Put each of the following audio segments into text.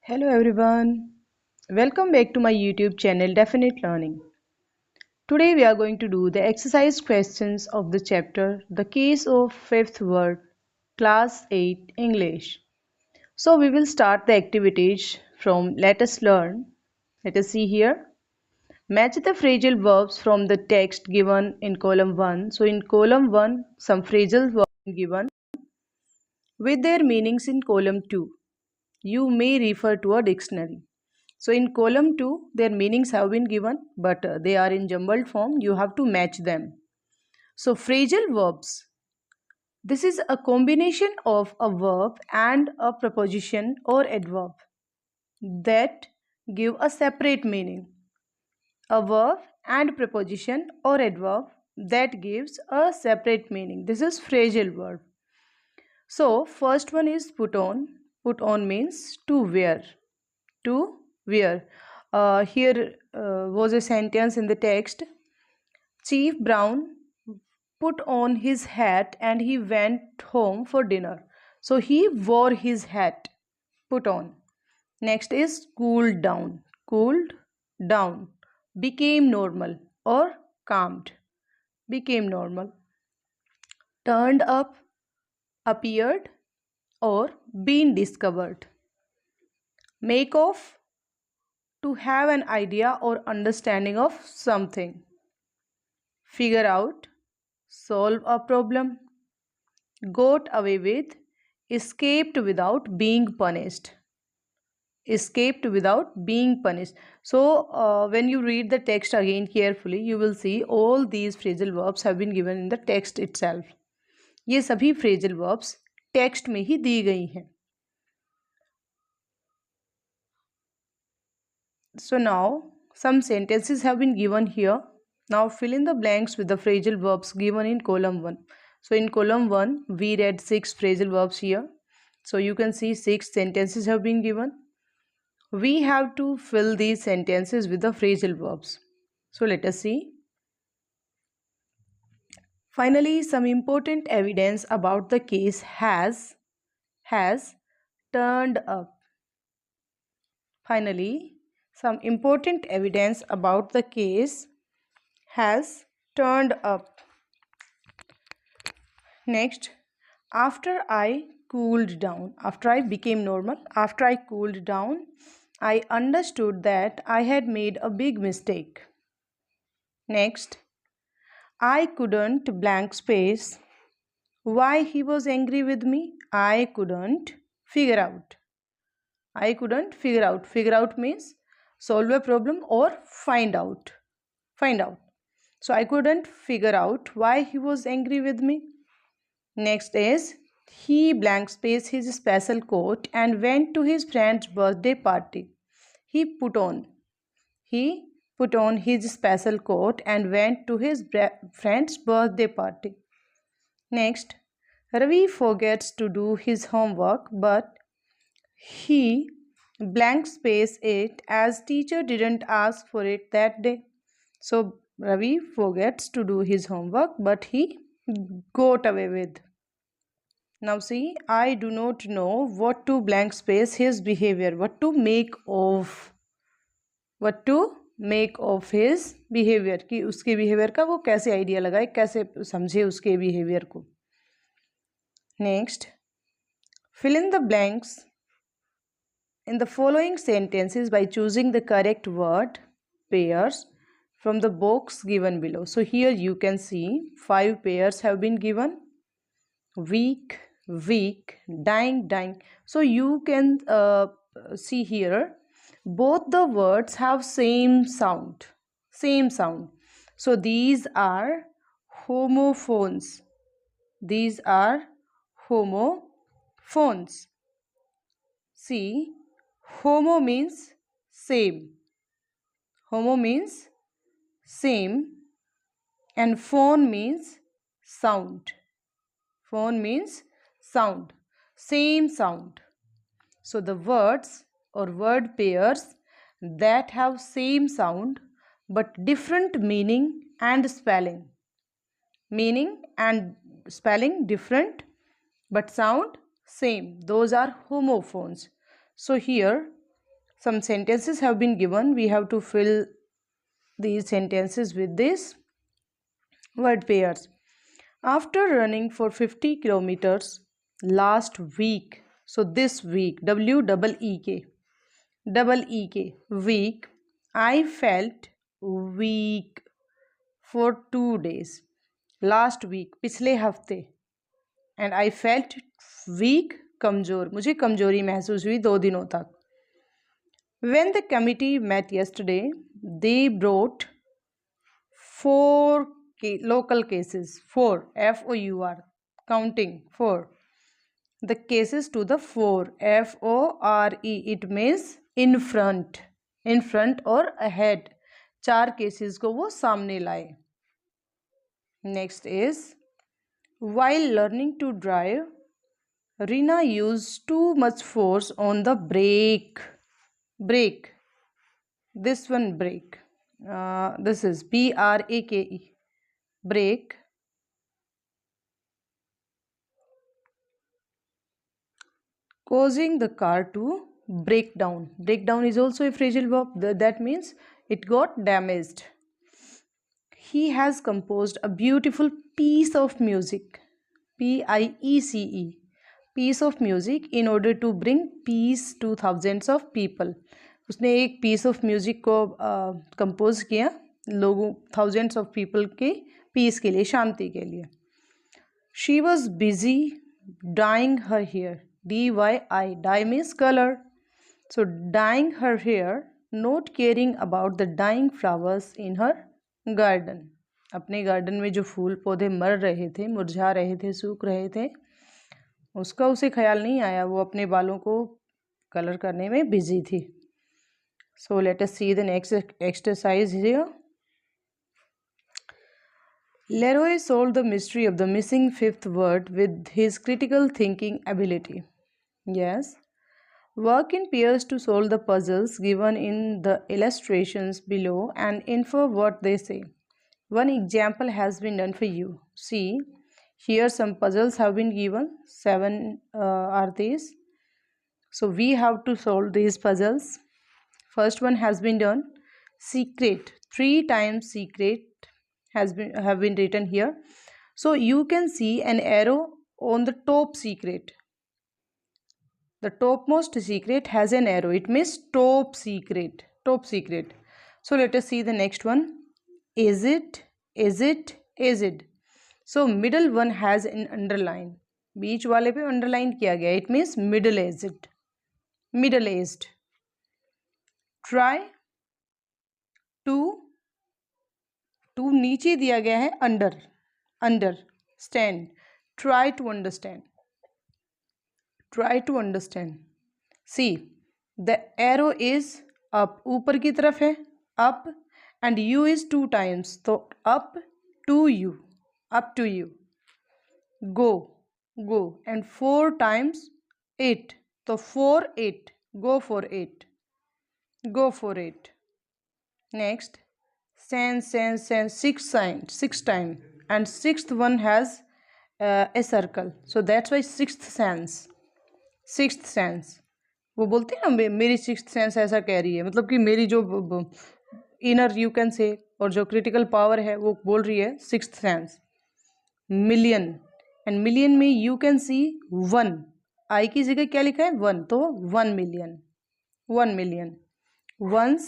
Hello everyone. Welcome back to my YouTube channel Definite Learning. Today we are going to do the exercise questions of the chapter The Case of Fifth Word, Class 8 English. So we will start the activities from Let us learn. Let us see here. Match the phrasal verbs from the text given in column 1. So in column 1 some phrasal verbs given with their meanings in column 2. You may refer to a dictionary. So in column 2, their meanings have been given, but they are in jumbled form. You have to match them. So phrasal verbs. This is a combination of a verb and a preposition or adverb that give a separate meaning. A verb and preposition or adverb that gives a separate meaning. This is phrasal verb. So first one is put on. Put on means to wear. To wear. Here was a sentence in the text. Chief Brown put on his hat and he went home for dinner. So he wore his hat. Put on. Next is cooled down. Cooled down. Became normal or calmed. Became normal. Turned up. Appeared or been discovered. Make of. To have an idea or understanding of something. Figure out, solve a problem, got away with, escaped without being punished. Escaped without being punished. So, when you read the text again carefully, you will see all these phrasal verbs have been given in the text itself. ये सभी phrasal verbs text में ही दी गई हैं. So now some sentences have been given here. Now fill in the blanks with the phrasal verbs given in column 1. So in column 1 we read 6 phrasal verbs here. So you can see 6 sentences have been given. We have to fill these sentences with the phrasal verbs. So let us see. Finally, some important evidence about the case has turned up. Finally, some important evidence about the case has turned up. Next, after I cooled down, after I became normal, after I cooled down, I understood that I had made a big mistake. Next, I couldn't blank space. Why he was angry with me? I couldn't figure out. I couldn't figure out. Figure out means solve a problem or find out. Find out. So I couldn't figure out why he was angry with me. Next is he blank space his special coat and went to his friend's birthday party. He put on. He put on his special coat and went to his friend's birthday party. Next, Ravi forgets to do his homework, but he blank space it as teacher didn't ask for it that day. So Ravi forgets to do his homework, but he got away with. Now see, I do not know what to blank space his behavior, what to make of his behavior, कि उसके behavior का वो कैसे idea लगाए, कैसे समझे उसके behavior को. Next, fill in the blanks in the following sentences by choosing the correct word pairs from the box given below. So here you can see 5 pairs have been given. Weak, weak, dying, dying. So you can see here both the words have same sound. So these are homophones. These are homophones. See, homo means same. Homo means same and phone means sound. Phone means sound. Same sound. So the words or word pairs that have same sound but different meaning and spelling. Meaning and spelling different but sound same. Those are homophones. So here Some sentences have been given. We have to fill these sentences with these word pairs. After running for 50 kilometers last week, so this week, week, I felt weak for 2 days. Last week, पिछले हफ्ते, and I felt weak, कमजोर, मुझे कमजोरी महसूस हुई 2 दिनों तक. When the committee met yesterday, they brought 4 local cases, 4, F-O-U-R, counting 4. The cases to the fore, F-O-R-E, it means in front or ahead. 4 cases को वो सामने लाए. Next is, while learning to drive, Rina used too much force on the brake. This one, brake. This is B-R-A-K-E. Brake. Causing the car to break down. Break down is also a phrasal verb. That means it got damaged. He has composed a beautiful piece of music. P-I-E-C-E. Piece of music in order to bring peace to thousands of people. उसने एक piece of music को compose किया लोगों thousands of people के peace के लिए, शांति के लिए. She was busy dyeing her hair. D-Y-I. Dye means color. So dyeing her hair, not caring about the dying flowers in her garden. अपने garden में जो फूल पौधे मर रहे थे, मुरझा रहे थे, सूख रहे थे, उसका उसे ख्याल नहीं आया. वो अपने बालों को कलर करने में बिजी थी. So let us see the next exercise here. Leroy solved the mystery of the missing 5th word with his critical thinking ability. Yes. Work in pairs to solve the puzzles given in the illustrations below and infer what they say. One example has been done for you. See, here some puzzles have been given. 7 are these. So we have to solve these puzzles. First one has been done. Secret. 3 times secret have been written here. So you can see an arrow on the top secret. The topmost secret has an arrow. It means top secret. Top secret. So let us see the next one. Is it? Is it? Is it? So middle one has an underline. बीच वाले पे underline किया गया. It means middle aged. Middle aged. Try to नीचे दिया गया है understand. Try to understand. Try to understand. See, the arrow is up. ऊपर की तरफ है up and you is 2 times. तो up to you. Up to you. Go and 4 times 8. तो 4 8. Go for 8. Go for it. Next, sense 6 times and 6th one has a circle. So that's why 6th sense. 6th sense. वो बोलते हैं ना मेरी 6th sense ऐसा कह रही है, मतलब कि मेरी जो इनर यू कैन से और जो क्रिटिकल पावर है वो बोल रही है 6th sense. Million and million में यू कैन सी 1. आई की जगह क्या लिखा है 1, तो 1 million. 1 million. Once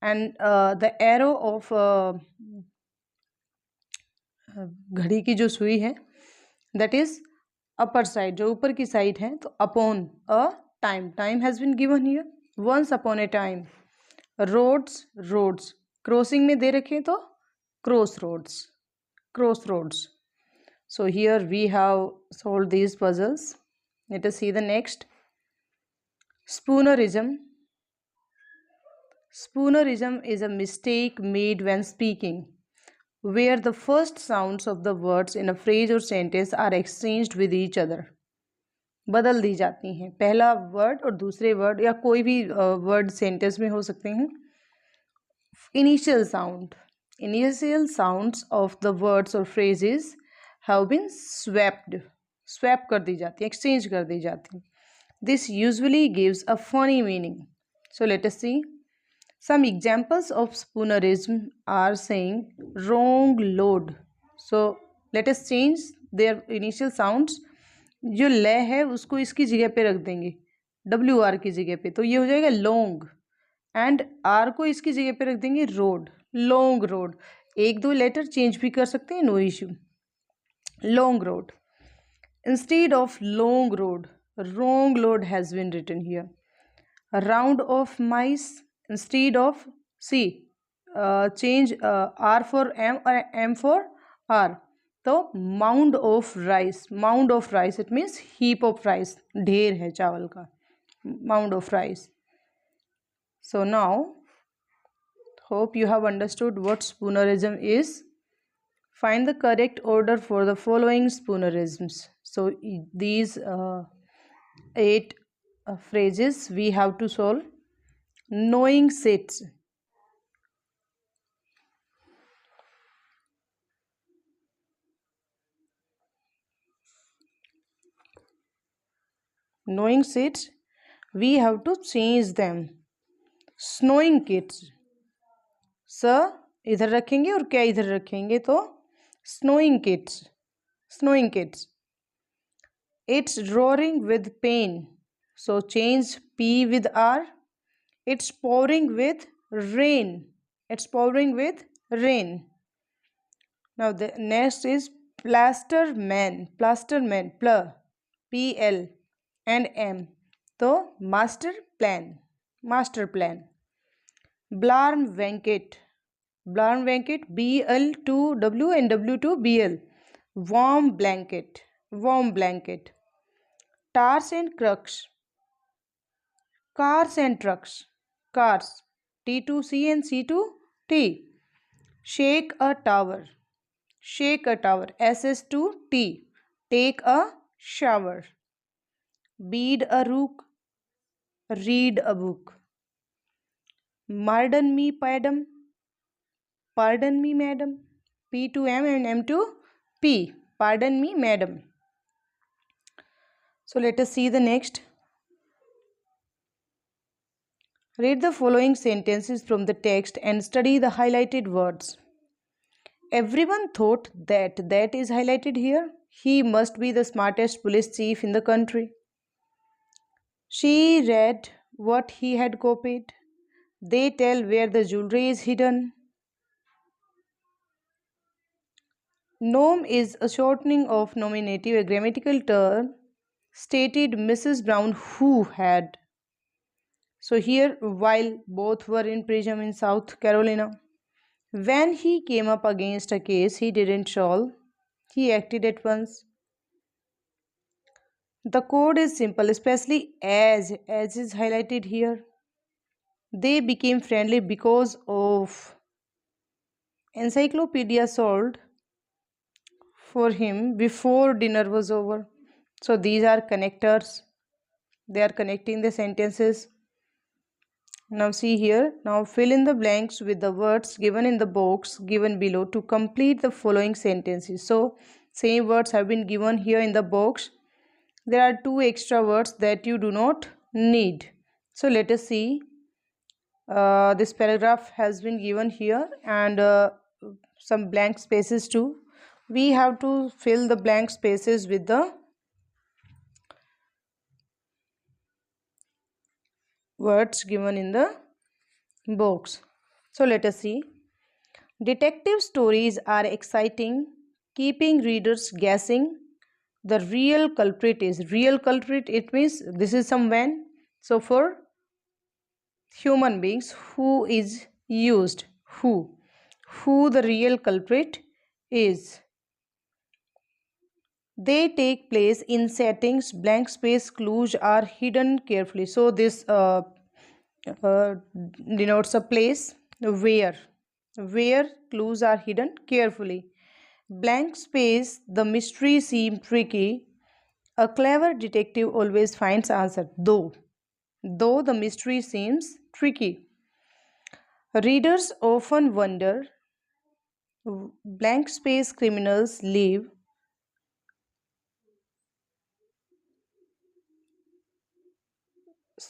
and the arrow of घड़ी की जो सुई है that is upper side, जो ऊपर की साइड है, तो upon a time has been given here. Once upon a time. roads crossing में दे रखे तो crossroads. So here we have solved these puzzles. Let us see the next. Spoonerism is a mistake made when speaking, where the first sounds of the words in a phrase or sentence are exchanged with each other. बदल दी जाती हैं. पहला word और दूसरे word या कोई भी word sentence में हो सकते हैं. Initial sounds of the words or phrases have been swap कर दी जाती है, exchange कर दी जाती है. This usually gives a funny meaning. So let us see. Some examples of spoonerism are saying wrong load. So let us change their initial sounds. जो ल है उसको इसकी जगह पे रख देंगे, डब्ल्यू आर की जगह पे, तो ये हो जाएगा लॉन्ग, एंड आर को इसकी जगह पे रख देंगे रोड, लॉन्ग रोड। एक दो लेटर चेंज भी कर सकते हैं, no issue. Long road instead of long road, wrong load has been written here. A round of mice instead of C, change R for M or M for R. तो mound of rice, mound of rice, it means heap of rice, ढेर है चावल का, mound of rice. So now hope you have understood what spoonerism is. Find the correct order for the following spoonerisms. So these 8 phrases we have to solve. Knowing sits. Knowing sits, we have to change them. Snowing kids. Sir इधर रखेंगे और क्या इधर रखेंगे, तो snowing kids, snowing kids. It's roaring with pain, so change P with R. It's pouring with rain, it's pouring with rain. Now the next is plaster man, plaster man, PL and M, so master plan, master plan. Blarn Venkat, Blarn Venkat, BL2W and W2BL, warm blanket, warm blanket. Tars and crux, cars and trucks, cars, T2C and C2T. Shake a tower, shake a tower, SS2T, take a shower. Bead a rook, read a book. Pardon me, madam, pardon me, madam, P2M and M2P, pardon me, madam. So let us see the next. Read the following sentences from the text and study the highlighted words. Everyone thought that is highlighted here. He must be the smartest police chief in the country. She read what he had copied. They tell where the jewelry is hidden. Nom is a shortening of nominative, a grammatical term, stated Mrs. Brown who had. So here, while both were in prison in South Carolina, when he came up against a case he didn't solve, he acted at once. The code is simple, especially as is highlighted here. They became friendly because of encyclopedia sold for him before dinner was over. So these are connectors, they are connecting the sentences. Now see here, now fill in the blanks with the words given in the box given below to complete the following sentences. So same words have been given here in the box. There are 2 extra words that you do not need. So let us see. This paragraph has been given here and some blank spaces too. We have to fill the blank spaces with the words given in the box. So let us see. Detective stories are exciting, keeping readers guessing. The real culprit is, real culprit, it means this is some when. So for human beings, who is used, who the real culprit is. They take place in settings, blank space clues are hidden carefully. So this denotes a place where clues are hidden carefully. Blank space, the mystery seems tricky. A clever detective always finds answer, though the mystery seems tricky. Readers often wonder, blank space criminals leave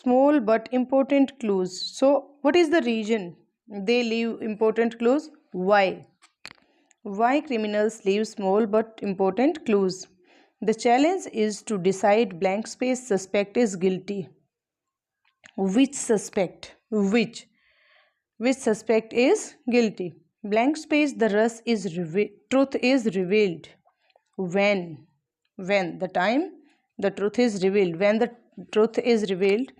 Small but important clues. So, what is the reason they leave important clues? Why? Why criminals leave small but important clues? The challenge is to decide blank space suspect is guilty. Which suspect? Which suspect is guilty? Blank space the truth is revealed. When? When the time the truth is revealed. When the truth is revealed,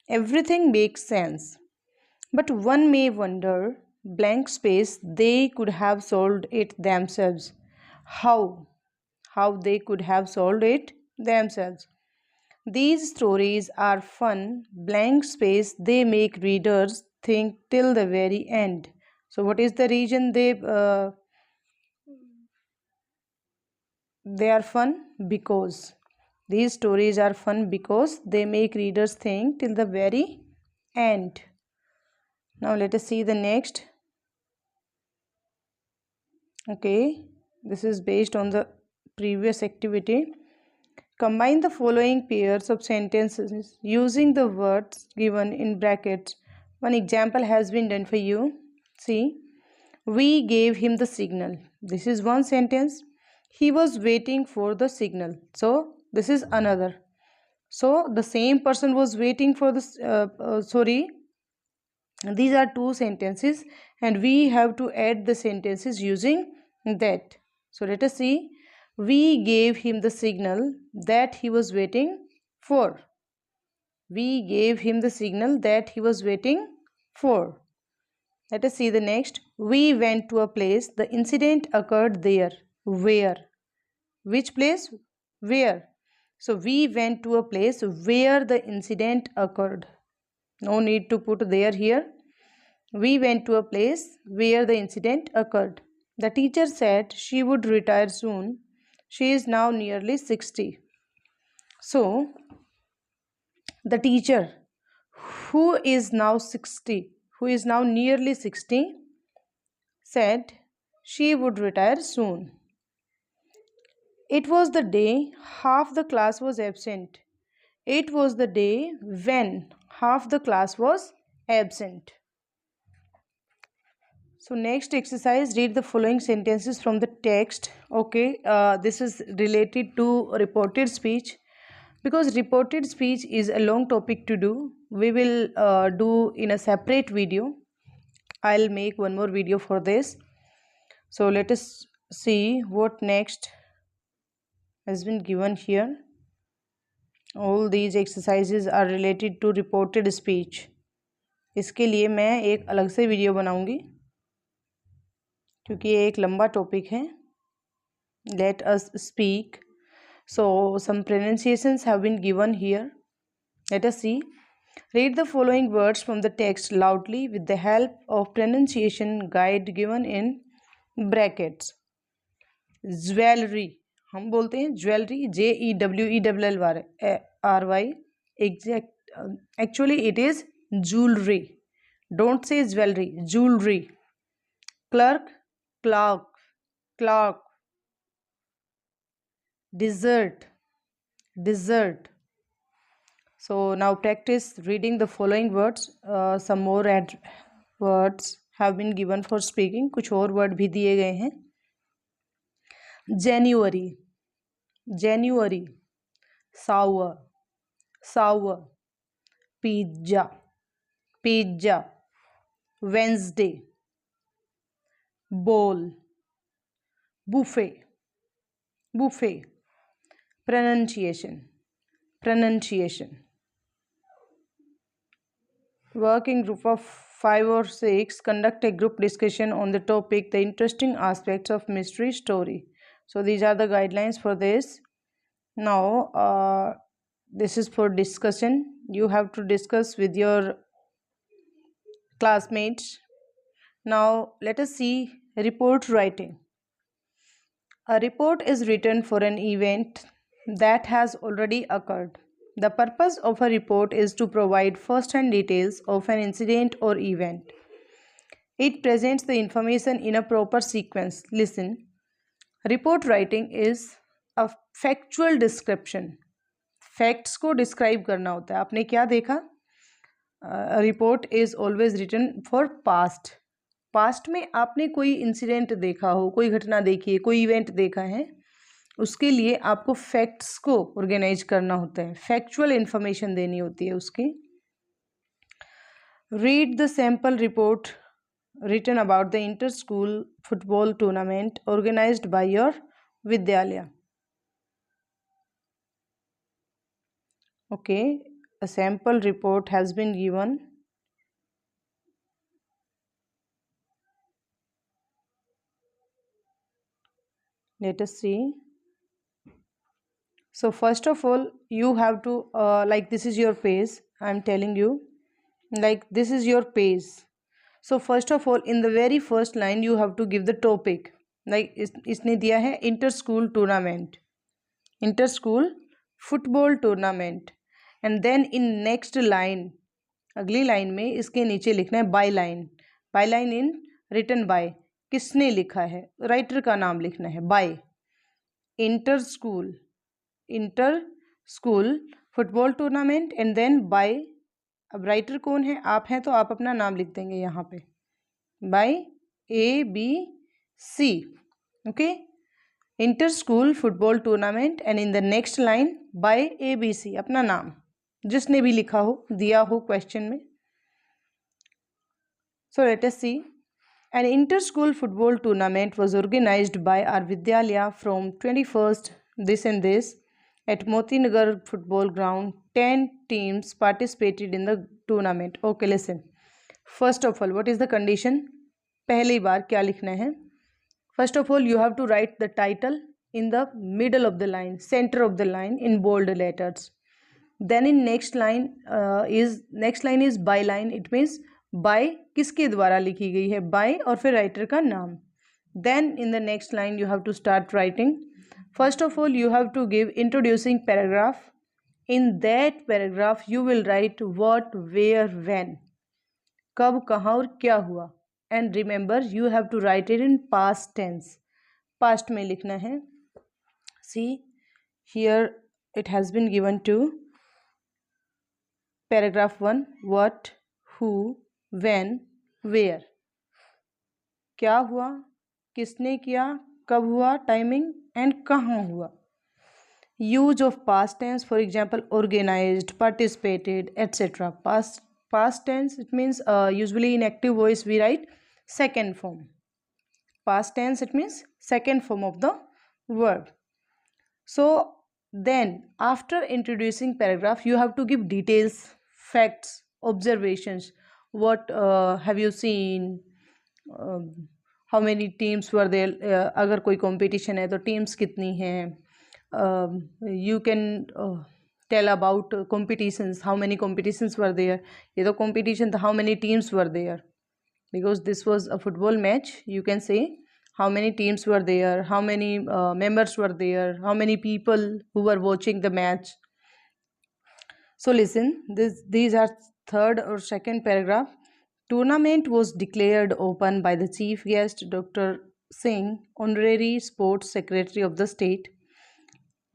everything makes sense. But one may wonder, blank space, they could have solved it themselves. How? How they could have solved it themselves. These stories are fun, blank space, they make readers think till the very end. So, what is the reason they are fun? Because these stories are fun because they make readers think till the very end. Now, let us see the next. Okay, this is based on the previous activity. Combine the following pairs of sentences using the words given in brackets. One example has been done for you. See, we gave him the signal. This is one sentence. He was waiting for the signal. So, this is another. So, the same person was waiting for the, these are two sentences and we have to add the sentences using that. So, let us see. We gave him the signal that he was waiting for. We gave him the signal that he was waiting for. Let us see the next. We went to a place. The incident occurred there. Where? Which place? Where? So, we went to a place where the incident occurred. No need to put there here. We went to a place where the incident occurred. The teacher said she would retire soon. She is now nearly 60. So, the teacher who is now 60, who is now nearly 60, said she would retire soon. It was the day half the class was absent. It was the day when half the class was absent. So next exercise, read the following sentences from the text. Okay, this is related to reported speech. Because reported speech is a long topic to do, we will do in a separate video. I'll make one more video for this. So let us see what next has been given here. All these exercises are related to reported speech. इसके लिए मैं एक अलग से video बनाऊंगी क्योंकि ये एक लंबा टॉपिक है. Let us speak. So some pronunciations have been given here. Let us see. Read the following words from the text loudly with the help of pronunciation guide given in brackets. Jewelry. हम बोलते हैं jewellery. JEWELLRY. Actually it is jewelry. Don't say jewelry. Jewelry. Clerk. Clerk. Dessert. So now practice reading the following words. Some more words have been given for speaking. कुछ और word भी दिए गए हैं. January. Sour. Pizza. Wednesday. Bowl. Buffet. Pronunciation. Working group of 5 or 6 conduct a group discussion on the topic the interesting aspects of mystery story. So these are the guidelines for this. Now this is for discussion. You have to discuss with your classmates. Now let us see report writing. A report is written for an event that has already occurred. The purpose of a report is to provide first-hand details of an incident or event. It presents the information in a proper sequence. Listen. Report writing is a factual description. Facts को describe करना होता है. आपने क्या देखा? Report is always written for past. Past में आपने कोई इंसिडेंट देखा हो, कोई घटना देखी है, कोई इवेंट देखा है, उसके लिए आपको फैक्ट्स को ऑर्गेनाइज करना होता है, फैक्चुअल इंफॉर्मेशन देनी होती है उसकी। Read the sample report written about the inter-school football tournament organized by your vidyalaya. Okay, a sample report has been given. Let us see. So first of all, you have to like this is your page. I am telling you, like this is your page. So first of all, in the very first line, you have to give the topic. Like इसने दिया है inter-school tournament, inter-school football tournament, and then in next line, अगली line में इसके नीचे लिखना है by line. By line in written by, किसने लिखा है, राइटर का नाम लिखना है। By inter school, inter school football tournament, and then by, अब राइटर कौन है, आप हैं तो आप अपना नाम लिख देंगे यहाँ पे, by ABC। Okay, inter school football tournament, and in the next line by ABC, अपना नाम जिसने भी लिखा हो, दिया हो क्वेश्चन में। So let us see. An inter-school football tournament was organized by our Vidyalaya from 21st this and this at Moti Nagar football ground. 10 teams participated in the tournament. Okay, listen. First of all, what is the condition? पहली बार क्या लिखना है? First of all, you have to write the title in the middle of the line, center of the line in bold letters. Then in next line is byline. It means by किसके द्वारा लिखी गई है, by और फिर writer का नाम। Then in the next line you have to start writing. First of all, you have to give introducing paragraph. In that paragraph you will write what, where, when, कब, कहाँ और क्या हुआ। And remember, you have to write it in past tense. Past में लिखना है। See, here it has been given to paragraph 1, what, who, when, where, क्या हुआ, किसने किया, कब हुआ, टाइमिंग, एंड कहाँ हुआ। Use of past tense, for example organized, participated, etc. Past tense, it means usually in active voice we write second form. Past tense, it means second form of the verb. So then after introducing paragraph you have to give details, facts, observations. What have you seen, how many teams were there, अगर कोई competition है तो teams कितनी हैं, you can tell about competitions, how many competitions were there, ये तो competition था, how many teams were there, because this was a football match, you can say how many teams were there, how many members were there, how many people who were watching the match. So listen, these are third or second paragraph. Tournament was declared open by the chief guest Dr. Singh, honorary sports secretary of the state.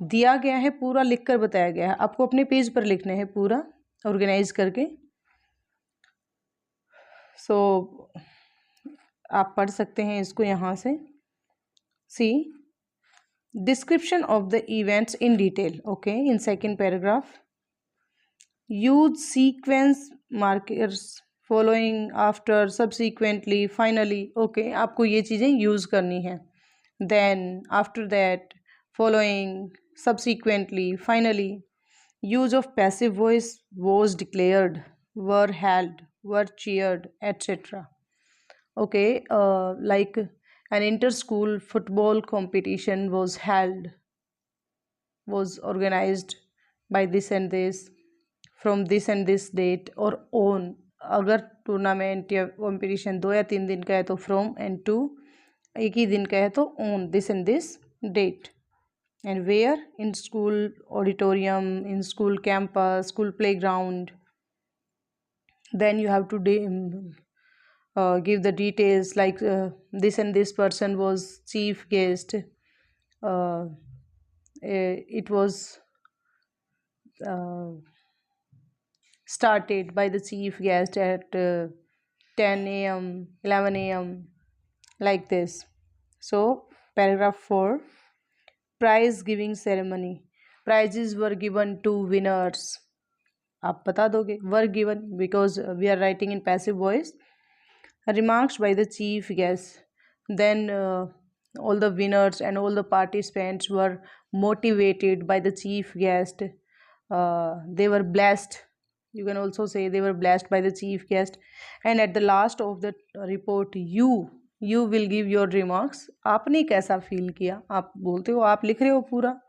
दिया गया है, पूरा लिखकर बताया गया है, आपको अपने पेज पर लिखना है पूरा ऑर्गेनाइज करके। सो आप पढ़ सकते हैं इसको यहाँ से। सी description of the events in detail. Okay, in second paragraph, use sequence markers following, after, subsequently, finally. Okay, आपको ये चीज़ें यूज़ करनी है। then, after that, following, subsequently, finally. Use of passive voice, was declared, were held, were cheered, etc. Okay, like an inter-school football competition was held, was organized by this and this, from this and this date, or on, अगर tournament या competition 2 या 3 दिन का है तो from, and to, एक ही दिन का है तो on this and this date, and where, in school auditorium, in school campus, school playground. Then you have to give the details, like this and this person was chief guest, it was started by the chief guest at 10 a.m., 11 a.m., like this. So paragraph 4, prize giving ceremony. Prizes were given to winners. आप बता दोगे were given because we are writing in passive voice. Remarks by the chief guest. Then all the winners and all the participants were motivated by the chief guest. They were blessed. You can also say they were blessed by the chief guest. And at the last of the report, you will give your remarks. आपने कैसा feel किया? आप बोलते हो, आप लिख रहे हो पूरा.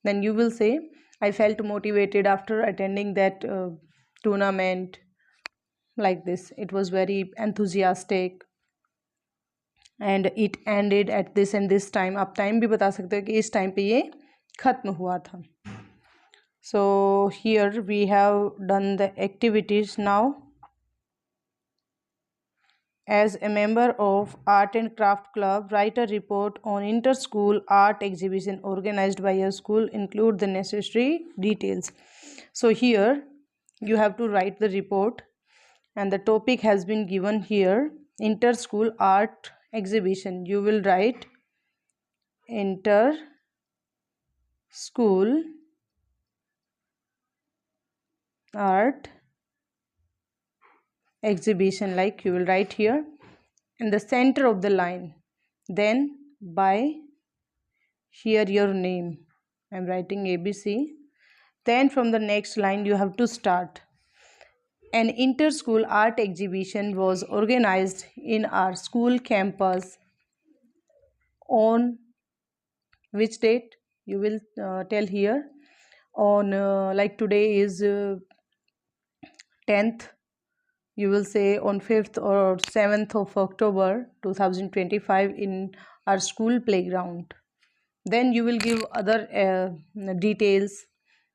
Then you will say, I felt motivated after attending that tournament. Like this, it was very enthusiastic and it ended at this and this time. आप time भी बता सकते हो कि इस time पे ये खत्म हुआ था. So here we have done the activities. Now, as a member of art and craft club, write a report on inter-school art exhibition organized by your school. Include the necessary details. So here you have to write the report, and the topic has been given here, inter-school art exhibition. You will write inter-school art exhibition, like you will write here in the center of the line. Then by here your name, I'm writing ABC. Then from the next line you have to start. An inter-school art exhibition was organized in our school campus on which date? You will tell here on like today is 10th. You will say on 5th or 7th of October 2025 in our school playground. Then you will give other details.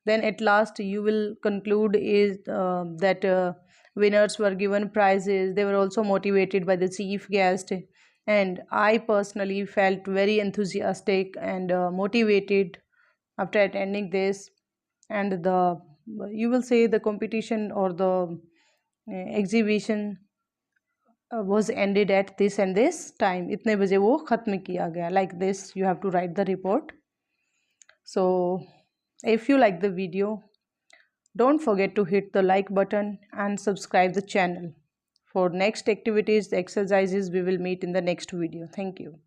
Then at last you will conclude is that winners were given prizes. They were also motivated by the chief guest, and I personally felt very enthusiastic and motivated after attending this. And the you will say the competition or the exhibition was ended at this and this time. इतने बजे वो ख़त्म किया गया. Like this you have to write the report. So if you like the video, don't forget to hit the like button and subscribe the channel. For next activities, the exercises, we will meet in the next video. Thank you.